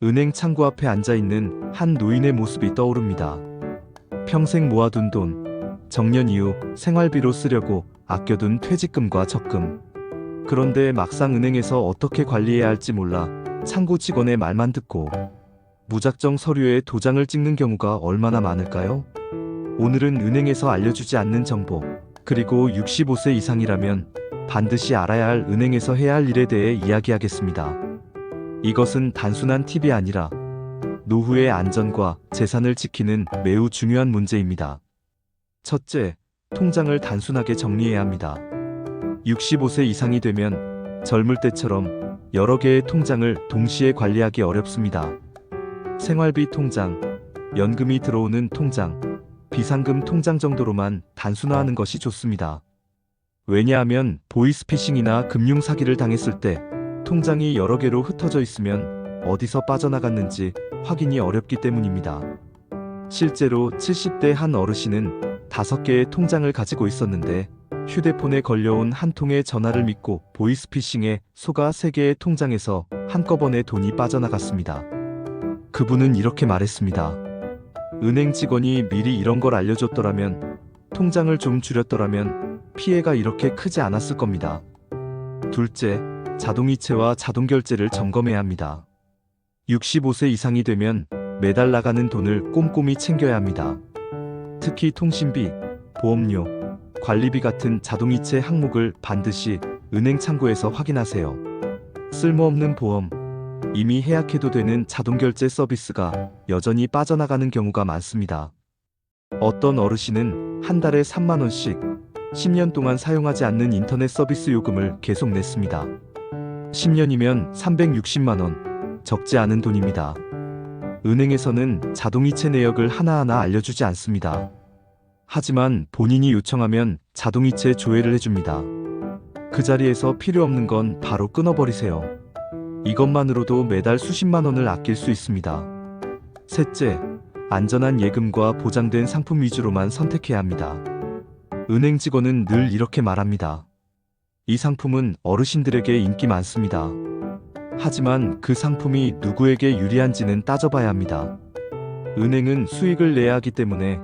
은행 창구 앞에 앉아있는 한 노인의 모습이 떠오릅니다. 평생 모아둔 돈, 정년 이후 생활비로 쓰려고 아껴둔 퇴직금과 적금. 그런데 막상 은행에서 어떻게 관리해야 할지 몰라 창구 직원의 말만 듣고 무작정 서류에 도장을 찍는 경우가 얼마나 많을까요? 오늘은 은행에서 알려주지 않는 정보, 그리고 65세 이상이라면 반드시 알아야 할 은행에서 해야 할 일에 대해 이야기하겠습니다. 이것은 단순한 팁이 아니라 노후의 안전과 재산을 지키는 매우 중요한 문제입니다. 첫째, 통장을 단순하게 정리해야 합니다. 65세 이상이 되면 젊을 때처럼 여러 개의 통장을 동시에 관리하기 어렵습니다. 생활비 통장, 연금이 들어오는 통장, 비상금 통장 정도로만 단순화하는 것이 좋습니다. 왜냐하면 보이스피싱이나 금융 사기를 당했을 때 통장이 여러 개로 흩어져 있으면 어디서 빠져나갔는지 확인이 어렵기 때문입니다. 실제로 70대 한 어르신은 5개의 통장을 가지고 있었는데 휴대폰에 걸려온 한 통의 전화를 믿고 보이스피싱에 속아 3개의 통장에서 한꺼번에 돈이 빠져나갔습니다. 그분은 이렇게 말했습니다. 은행 직원이 미리 이런 걸 알려줬더라면, 통장을 좀 줄였더라면 피해가 이렇게 크지 않았을 겁니다. 둘째, 자동이체와 자동결제를 점검해야 합니다. 65세 이상이 되면 매달 나가는 돈을 꼼꼼히 챙겨야 합니다. 특히 통신비, 보험료, 관리비 같은 자동이체 항목을 반드시 은행 창구에서 확인하세요. 쓸모없는 보험, 이미 해약해도 되는 자동결제 서비스가 여전히 빠져나가는 경우가 많습니다. 어떤 어르신은 한 달에 3만 원씩 10년 동안 사용하지 않는 인터넷 서비스 요금을 계속 냈습니다. 10년이면 360만 원, 적지 않은 돈입니다. 은행에서는 자동이체 내역을 하나하나 알려주지 않습니다. 하지만 본인이 요청하면 자동이체 조회를 해줍니다. 그 자리에서 필요 없는 건 바로 끊어버리세요. 이것만으로도 매달 수십만 원을 아낄 수 있습니다. 셋째, 안전한 예금과 보장된 상품 위주로만 선택해야 합니다. 은행 직원은 늘 이렇게 말합니다. 이 상품은 어르신들에게 인기 많습니다. 하지만 그 상품이 누구에게 유리한지는 따져봐야 합니다. 은행은 수익을 내야 하기 때문에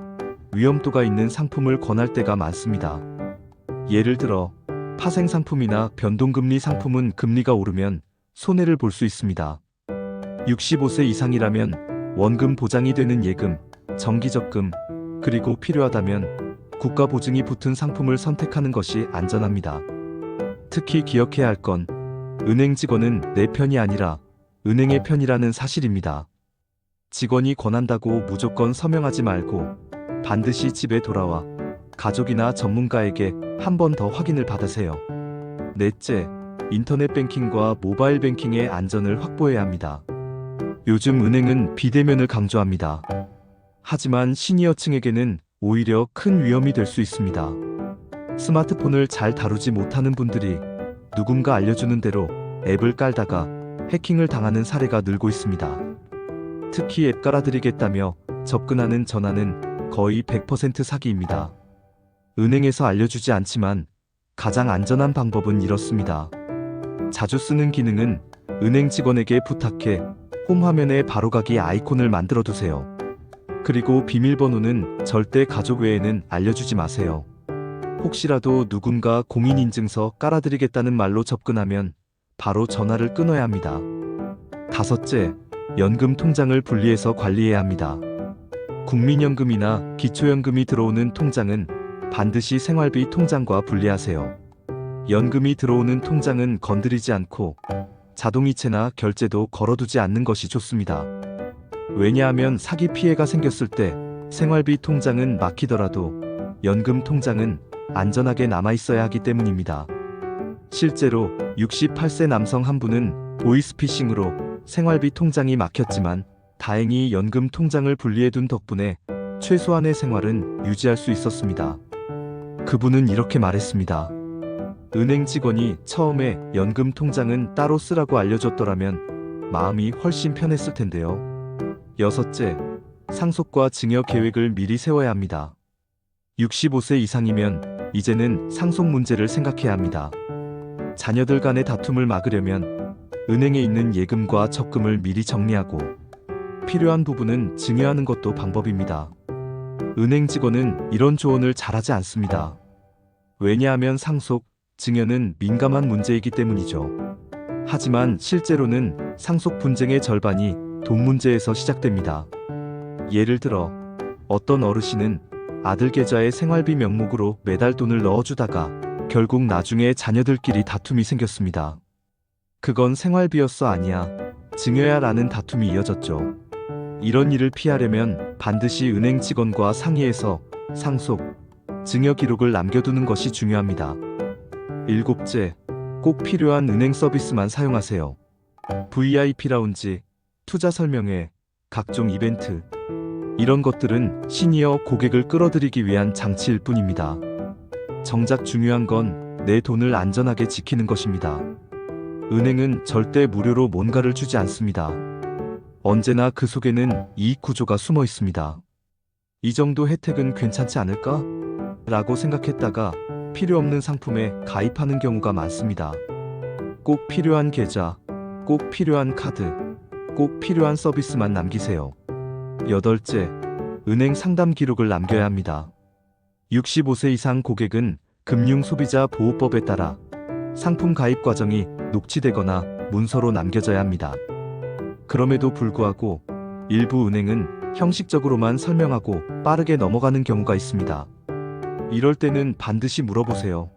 위험도가 있는 상품을 권할 때가 많습니다. 예를 들어 파생 상품이나 변동금리 상품은 금리가 오르면 손해를 볼 수 있습니다. 65세 이상이라면 원금 보장이 되는 예금, 정기적금, 그리고 필요하다면 국가 보증이 붙은 상품을 선택하는 것이 안전합니다. 특히 기억해야 할 건 은행 직원은 내 편이 아니라 은행의 편이라는 사실입니다. 직원이 권한다고 무조건 서명하지 말고 반드시 집에 돌아와 가족이나 전문가에게 한 번 더 확인을 받으세요. 넷째, 인터넷 뱅킹과 모바일 뱅킹의 안전을 확보해야 합니다. 요즘 은행은 비대면을 강조합니다. 하지만 시니어층에게는 오히려 큰 위험이 될 수 있습니다. 스마트폰을 잘 다루지 못하는 분들이 누군가 알려주는 대로 앱을 깔다가 해킹을 당하는 사례가 늘고 있습니다. 특히 앱 깔아드리겠다며 접근하는 전화는 거의 100% 사기입니다. 은행에서 알려주지 않지만 가장 안전한 방법은 이렇습니다. 자주 쓰는 기능은 은행 직원에게 부탁해 홈 화면에 바로가기 아이콘을 만들어 두세요. 그리고 비밀번호는 절대 가족 외에는 알려주지 마세요. 혹시라도 누군가 공인인증서 깔아드리겠다는 말로 접근하면 바로 전화를 끊어야 합니다. 다섯째, 연금 통장을 분리해서 관리해야 합니다. 국민연금이나 기초연금이 들어오는 통장은 반드시 생활비 통장과 분리하세요. 연금이 들어오는 통장은 건드리지 않고 자동이체나 결제도 걸어두지 않는 것이 좋습니다. 왜냐하면 사기 피해가 생겼을 때 생활비 통장은 막히더라도 연금 통장은 안전하게 남아있어야 하기 때문입니다. 실제로 68세 남성 한 분은 보이스피싱으로 생활비 통장이 막혔지만 다행히 연금 통장을 분리해둔 덕분에 최소한의 생활은 유지할 수 있었습니다. 그분은 이렇게 말했습니다. 은행 직원이 처음에 연금 통장은 따로 쓰라고 알려줬더라면 마음이 훨씬 편했을 텐데요. 여섯째, 상속과 증여 계획을 미리 세워야 합니다. 65세 이상이면 이제는 상속 문제를 생각해야 합니다. 자녀들 간의 다툼을 막으려면 은행에 있는 예금과 적금을 미리 정리하고 필요한 부분은 증여하는 것도 방법입니다. 은행 직원은 이런 조언을 잘하지 않습니다. 왜냐하면 상속, 증여는 민감한 문제이기 때문이죠. 하지만 실제로는 상속 분쟁의 절반이 돈 문제에서 시작됩니다. 예를 들어 어떤 어르신은 아들 계좌에 생활비 명목으로 매달 돈을 넣어주다가 결국 나중에 자녀들끼리 다툼이 생겼습니다. 그건 생활비였어 아니야, 증여야 라는 다툼이 이어졌죠. 이런 일을 피하려면 반드시 은행 직원과 상의해서 상속, 증여 기록을 남겨두는 것이 중요합니다. 일곱째, 꼭 필요한 은행 서비스만 사용하세요. VIP 라운지, 투자 설명회, 각종 이벤트, 이런 것들은 시니어 고객을 끌어들이기 위한 장치일 뿐입니다. 정작 중요한 건 내 돈을 안전하게 지키는 것입니다. 은행은 절대 무료로 뭔가를 주지 않습니다. 언제나 그 속에는 이익 구조가 숨어 있습니다. 이 정도 혜택은 괜찮지 않을까? 라고 생각했다가 필요 없는 상품에 가입하는 경우가 많습니다. 꼭 필요한 계좌, 꼭 필요한 카드, 꼭 필요한 서비스만 남기세요. 여덟째, 은행 상담 기록을 남겨야 합니다. 65세 이상 고객은 금융소비자보호법에 따라 상품 가입 과정이 녹취되거나 문서로 남겨져야 합니다. 그럼에도 불구하고 일부 은행은 형식적으로만 설명하고 빠르게 넘어가는 경우가 있습니다. 이럴 때는 반드시 물어보세요.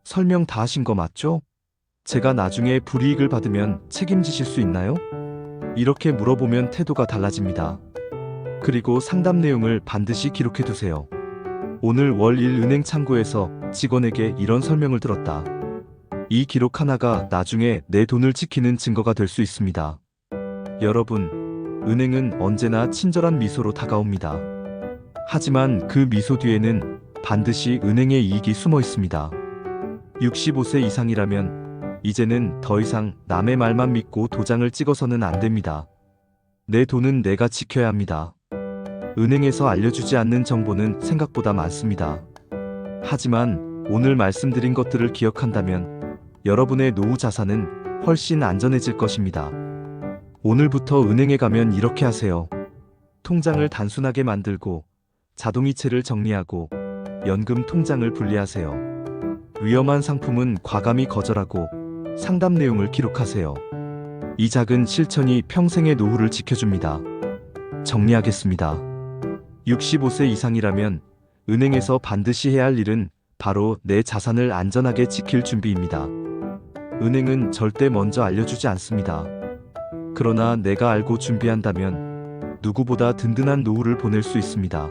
설명 다 하신 거 맞죠? 제가 나중에 불이익을 받으면 책임지실 수 있나요? 이렇게 물어보면 태도가 달라집니다. 그리고 상담 내용을 반드시 기록해 두세요. 오늘 월 1 은행 창구에서 직원에게 이런 설명을 들었다. 이 기록 하나가 나중에 내 돈을 지키는 증거가 될 수 있습니다. 여러분, 은행은 언제나 친절한 미소로 다가옵니다. 하지만 그 미소 뒤에는 반드시 은행의 이익이 숨어 있습니다. 65세 이상이라면 이제는 더 이상 남의 말만 믿고 도장을 찍어서는 안 됩니다. 내 돈은 내가 지켜야 합니다. 은행에서 알려주지 않는 정보는 생각보다 많습니다. 하지만 오늘 말씀드린 것들을 기억한다면 여러분의 노후 자산은 훨씬 안전해질 것입니다. 오늘부터 은행에 가면 이렇게 하세요. 통장을 단순하게 만들고 자동이체를 정리하고 연금 통장을 분리하세요. 위험한 상품은 과감히 거절하고 상담 내용을 기록하세요. 이 작은 실천이 평생의 노후를 지켜줍니다. 정리하겠습니다. 65세 이상이라면 은행에서 반드시 해야 할 일은 바로 내 자산을 안전하게 지킬 준비입니다. 은행은 절대 먼저 알려주지 않습니다. 그러나 내가 알고 준비한다면 누구보다 든든한 노후를 보낼 수 있습니다.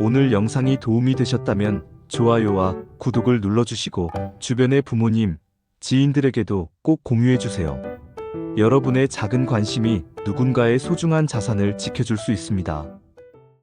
오늘 영상이 도움이 되셨다면 좋아요와 구독을 눌러주시고 주변의 부모님, 지인들에게도 꼭 공유해주세요. 여러분의 작은 관심이 누군가의 소중한 자산을 지켜줄 수 있습니다.